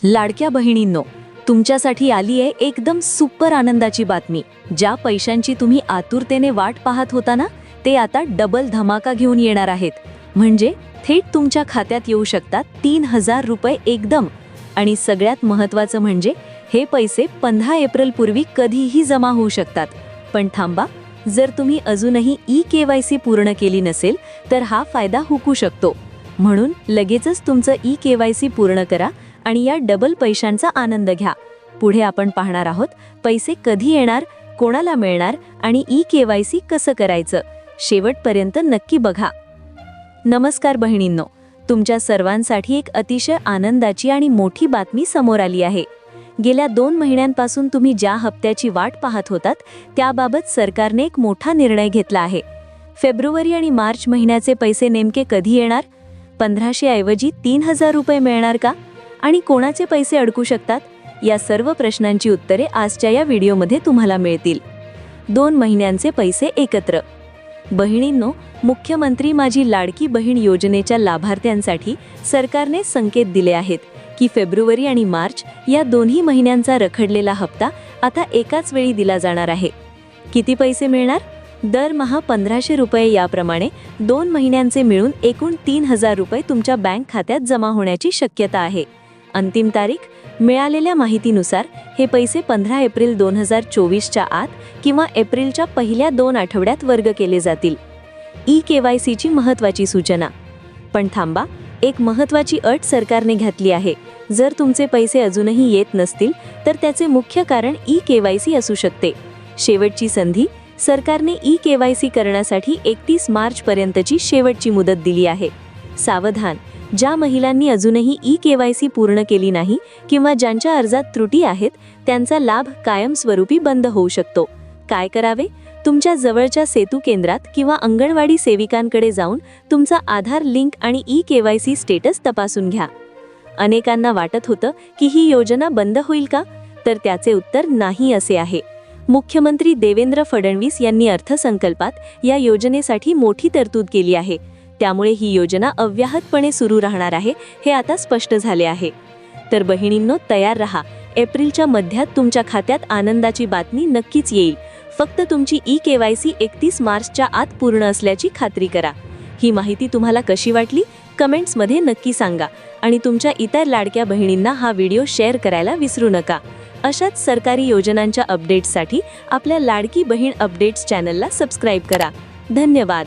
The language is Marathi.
लाडक्या बहिणींनो, तुमच्यासाठी आली आहे एकदम सुपर आनंदाची बातमी। ज्या पैशांची तुम्ही आतुरतेने वाट पाहत होता ना, ते आता डबल धमाका घेऊन येणार आहेत। म्हणजे थेट तुमच्या खात्यात येऊ शकतात 3000 रुपये एकदम। आणि सगळ्यात महत्त्वाचं म्हणजे हे पैसे 15 एप्रिल पूर्वी कधीही जमा होऊ शकतात। पण थांबा, जर तुम्ही अजूनही ई-केवायसी पूर्ण केली नसेल तर हा फायदा हुकू शकतो। म्हणून लगेचच तुमचं ई-केवायसी पूर्ण करा आणि या डबल पैशांचा आनंद घ्या। पुढे आपण पाहणार आहोत पैसे कधी येणार, कोणाला मिळणार आणि ई-केवायसी कसं करायचं। शेवटपर्यंत नक्की बघा। नमस्कार बहिणींनो, तुमच्या सर्वांसाठी एक अतिशय आनंदाची आणि मोठी बातमी समोर आली आहे। गेल्या 2 महिन्यांपासून तुम्ही ज्या हप्त्याची वाट पाहत होतात त्याबाबत सरकारने एक मोठा निर्णय घेतला आहे। फेब्रुवारी आणि मार्च महिन्याचे पैसे नेमके कधी येणार? 1500 ऐवजी 3000 रुपये मिळणार का? आणि कोणाचे पैसे अडकू शकतात? या सर्व प्रश्नांची उत्तरे आजच्या या व्हिडिओमध्ये तुम्हाला मिळतील। 2 महिन्यांचे पैसे एकत्र। बहिणींनो, मुख्यमंत्री माझी लाडकी बहीण योजनेच्या लाभार्थ्यांसाठी सरकारने संकेत दिले आहेत की फेब्रुवारी आणि मार्च या दोन्ही महिन्यांचा रखडलेला हप्ता आता एकाच वेळी दिला जाणार आहे। किती पैसे मिळणार? दरमहा 1500 रुपये याप्रमाणे 2 महिन्यांचे मिळून एकूण 3000 रुपये तुमच्या बँक खात्यात जमा होण्याची शक्यता आहे। अंतिम तारीख मिळालेल्या माहितीनुसार हे पैसे 15 एप्रिल 2024च्या आत किंवा एप्रिलच्या पहिल्या 2 आठवड्यात वर्ग केले जातील। ई-केवायसीची महत्त्वाची सूचना। पण थांबा, एक महत्त्वाची अट सरकारने घातली आहे। जर तुमचे पैसे अजूनही येत नसतील तर त्याचे मुख्य कारण ई-केवायसी असू शकते। शेवटची संधी, सरकारने ई-केवायसी करण्यासाठी 31 मार्च पर्यंतची शेवटची मुदत दिली आहे। सावधान, ज्या महिलांनी अजूनही ई-केवायसी पूर्ण केली नाही किंवा ज्यांच्या अर्जात त्रुटी आहेत त्यांचा लाभ कायमस्वरूपी बंद होऊ शकतो। काय करावे? तुमच्या जवळच्या सेतू केंद्रात किंवा अंगणवाडी सेविकांकडे जाऊन तुमचा आधार लिंक आणि ई-केवायसी स्टेटस तपासून घ्या। अनेकांना वाटत होतं की ही योजना बंद होईल का? तर त्याचे उत्तर नाही असे आहे। मुख्यमंत्री देवेंद्र फडणवीस यांनी अर्थसंकल्पात या योजनेसाठी मोठी तरतूद केली आहे। त्यामुळे ही योजना अव्याहतपणे सुरू राहणार आहे, हे आता स्पष्ट झाले आहे। तर बहिणींनो, तयार रहा। एप्रिलच्या मध्यात तुमच्या खात्यात आनंदाची बातमी नक्कीच येईल। फक्त तुमची ई-केवायसी 31 मार्चच्या आत पूर्ण असल्याची खात्री करा। ही माहिती तुम्हाला कशी वाटली? कमेंट्समध्ये नक्की सांगा आणि तुमच्या इतर लाडक्या बहिणींना हा व्हिडिओ शेअर करायला विसरू नका। अशाच सरकारी योजनांच्या अपडेट्ससाठी आपल्या लाडकी बहीण अपडेट्स चॅनलला सबस्क्राईब करा। धन्यवाद।